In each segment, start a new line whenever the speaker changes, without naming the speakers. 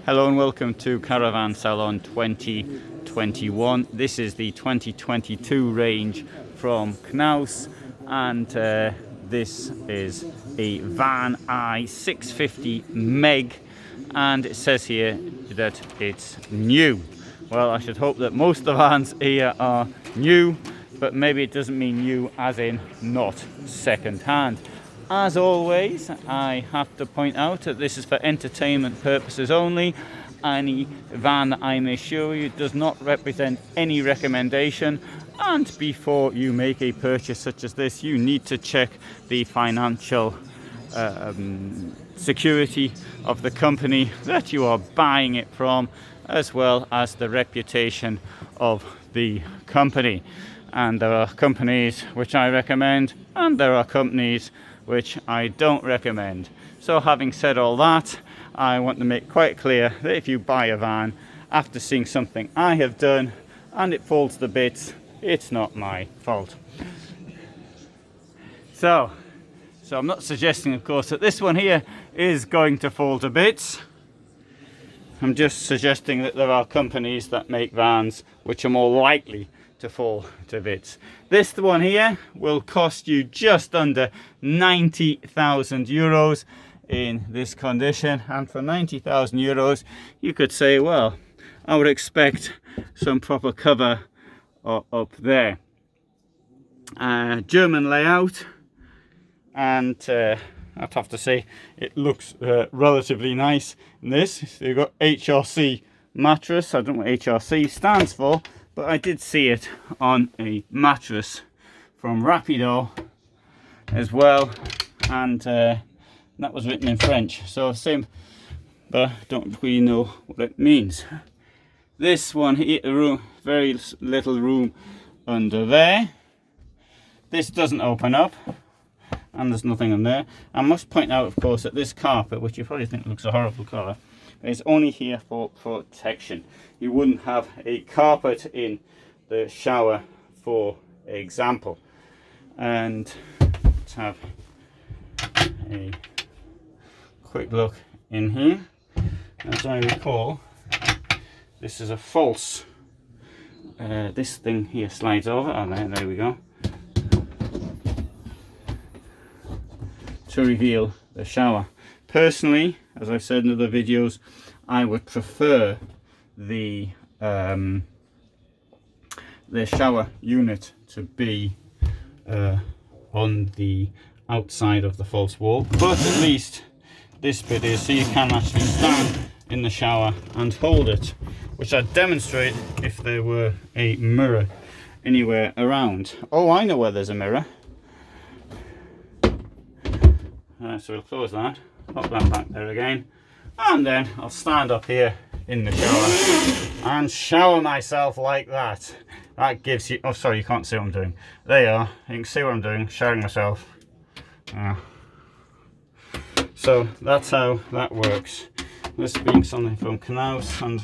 Hello and welcome to Caravan Salon 2021. This is the 2022 range from Knaus, and this is a Van i650 MEG, and it says here that it's new. Well, I should hope that most of the vans here are new, but maybe it doesn't mean new as in not second hand. As always, I have to point out that this is for entertainment purposes only. Any van that I may show you does not represent any recommendation, and before you make a purchase such as this, you need to check the financial security of the company that you are buying it from, as well as the reputation of the company. And there are companies which I recommend, and there are companies which I don't recommend. So having said all that, I want to make quite clear that if you buy a van after seeing something I have done and it falls to bits, it's not my fault. So I'm not suggesting, of course, that this one here is going to fall to bits. I'm just suggesting that there are companies that make vans which are more likely to fall to bits. This one here will cost you just under 90,000 euros in this condition, and for 90,000 euros you could say, well, I would expect some proper cover up there. German layout, and I'd have to say it looks relatively nice in this. So you've got HRC mattress. I don't know what HRC stands for, but I did see it on a mattress from Rapido as well, and that was written in French, so same, but I don't really know what it means. This one here, very little room under there. This doesn't open up, and there's nothing in there. I must point out, of course, that this carpet, which you probably think looks a horrible colour, is only here for protection. You wouldn't have a carpet in the shower, for example. And let's have a quick look in here. As I recall, this is a false. This thing here slides over. Oh, there we go. To reveal the shower. Personally, as I've said in other videos, I would prefer the shower unit to be on the outside of the false wall, but at least this bit is, so you can actually stand in the shower and hold it, which I'd demonstrate if there were a mirror anywhere around. Oh, I know where there's a mirror. So we'll close that, pop that back there again, and then I'll stand up here in the shower and shower myself like that. That gives you, oh sorry, you can't see what I'm doing. There you are, you can see what I'm doing, showering myself. So that's how that works. This being something from Knaus, and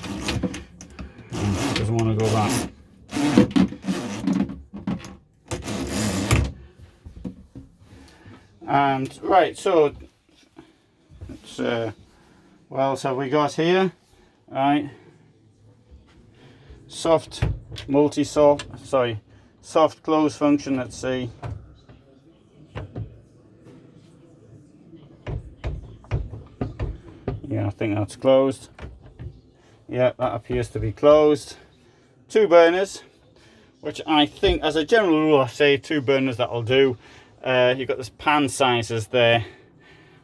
doesn't want to go back. And right, so it's, what else have we got here? Right, soft close function. Let's see. Yeah, I think that's closed. Yeah, that appears to be closed. 2 burners, which I think, as a general rule, I say 2 burners, that'll do. You've got this pan sizes there.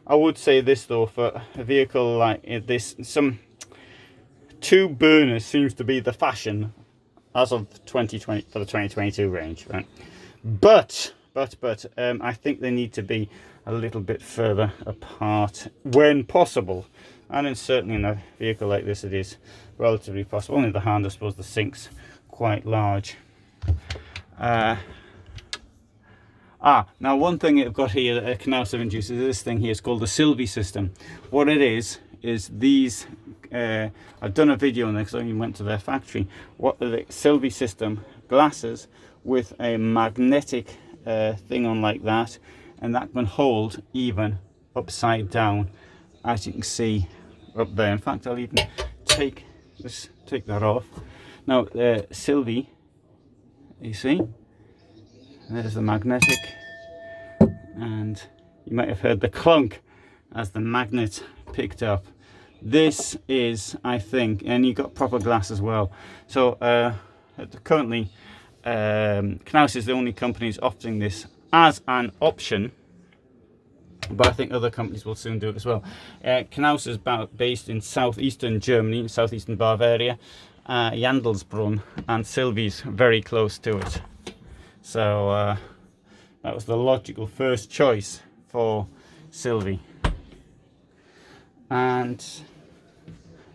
I would say this though, for a vehicle like this, some 2 burners seems to be the fashion as of 2020 for the 2022 range, right? But I think they need to be a little bit further apart when possible, and certainly in a vehicle like this it is relatively possible. On the other hand, I suppose the sink's quite large. Now one thing I've got here that Knaus have introduced is this thing here. It's called the Sylvie system. What it is these, I've done a video on this, I even went to their factory. What the Sylvie system glasses with a magnetic thing on like that, and that can hold even upside down, as you can see up there. In fact, I'll even take that off. Now, Sylvie, you see, there's the magnetic, and you might have heard the clunk as the magnet picked up. This is, I think, and you've got proper glass as well. So currently, Knaus is the only company who's offering this as an option, but I think other companies will soon do it as well. Knaus is based in southeastern Germany, southeastern Bavaria, Jandelsbrunn, and Sylvie's very close to it. So that was the logical first choice for Sylvie. And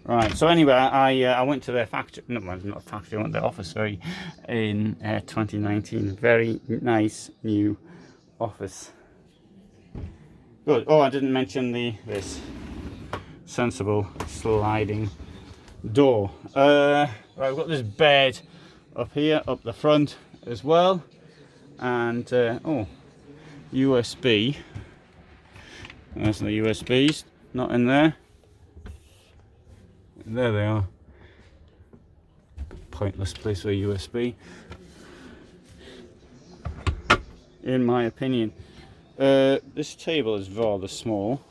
right, so anyway, I went to their factory, no, not factory, I went to their office in 2019. Very nice new office. Good. Oh, I didn't mention this sensible sliding door. Right, I've got this bed up here, up the front as well, and oh, USB. There's the USBs, not in there. There they are. Pointless place for a USB, in my opinion. This table is rather small,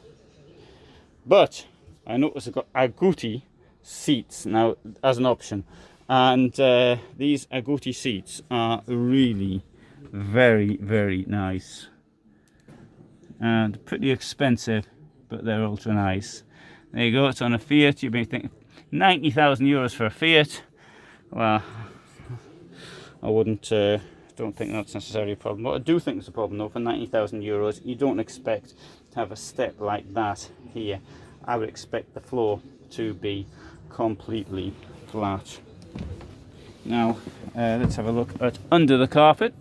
but I noticed I've got agouti seats now as an option, and these agouti seats are really very, very nice and pretty expensive, but they're ultra nice. There you go. It's on a Fiat. You'd be thinking 90,000 euros for a Fiat. Well, I wouldn't. Don't think that's necessarily a problem. What I do think is a problem, though, for 90,000 euros, you don't expect to have a step like that here. I would expect the floor to be completely flat. Now, let's have a look at under the carpet.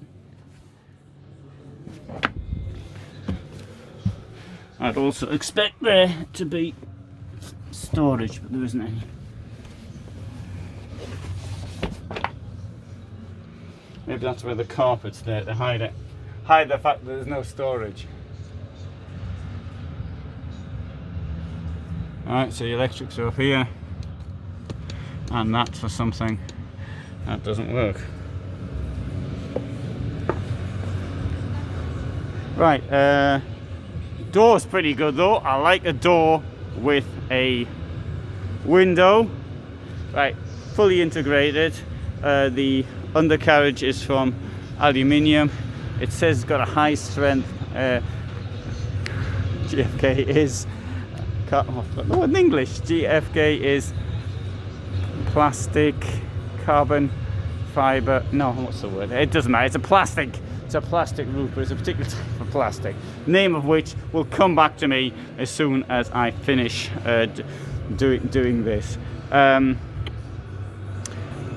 I'd also expect there to be storage, but there isn't any. Maybe that's where the carpet's there to hide it. Hide the fact that there's no storage. Alright, so the electrics are up here. And that's for something that doesn't work. Right, door's pretty good though. I like a door with a window. Right, fully integrated. The undercarriage is from aluminium. It says it's got a high strength. GFK is, no, in English, GFK is plastic, carbon fiber. No, what's the word? It doesn't matter. It's a plastic. It's a plastic roof, but it's a particular type of plastic. Name of which will come back to me as soon as I finish doing this.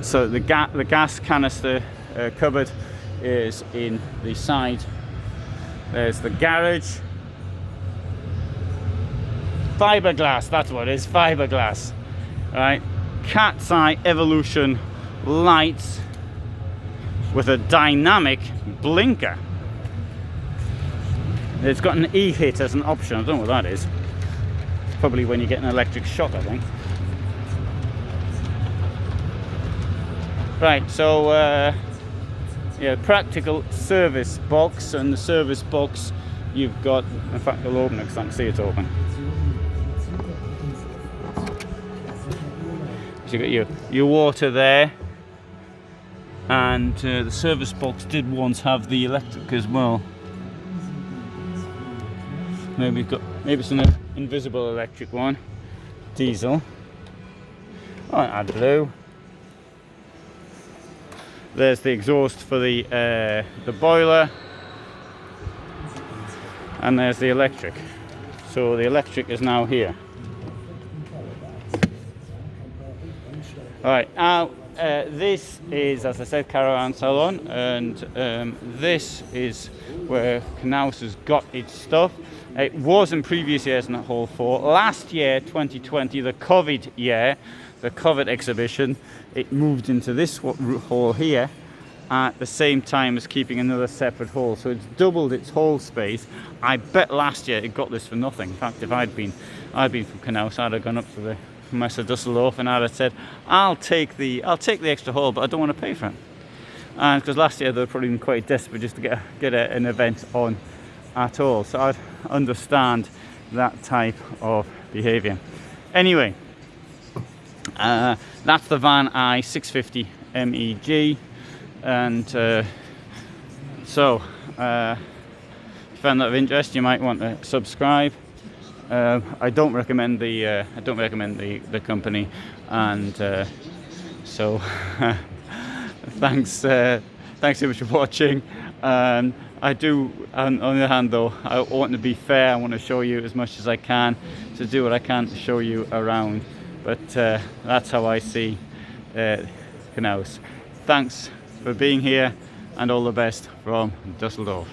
So the gas canister cupboard is in the side. There's the garage. Fiberglass, that's what it is, fiberglass. Right, cat's eye evolution lights with a dynamic blinker. It's got an E-hit as an option. I don't know what that is. It's probably when you get an electric shock, I think. Right, so yeah, practical service box, and the service box you've got, in fact I'll open it because I can see it's open. So you've got your water there, and the service box did once have the electric as well. Maybe it's an invisible electric one, diesel. Oh, add blue. There's the exhaust for the boiler, and there's the electric. So the electric is now here. Alright, now this is, as I said, Caravan Salon, and this is where Knaus has got its stuff. It was in previous years in Hall 4. Last year, 2020, the COVID year, the COVID exhibition, it moved into this hall here at the same time as keeping another separate hall. So it's doubled its hall space. I bet last year it got this for nothing. In fact, if I'd been from Knaus, I'd have gone up to Meister Dusseldorf, and I had said, I'll take the extra haul, but I don't want to pay for it. And because last year they were probably quite desperate just to get an event on at all, so I'd understand that type of behaviour. Anyway, that's the Van I 650 MEG, and so if you found that of interest, you might want to subscribe. I don't recommend the company, and so thanks so much for watching. I do, on the other hand though, I want to be fair. I want to show you as much as I can, to do what I can to show you around, but that's how I see Knaus. Thanks for being here, and all the best from Dusseldorf.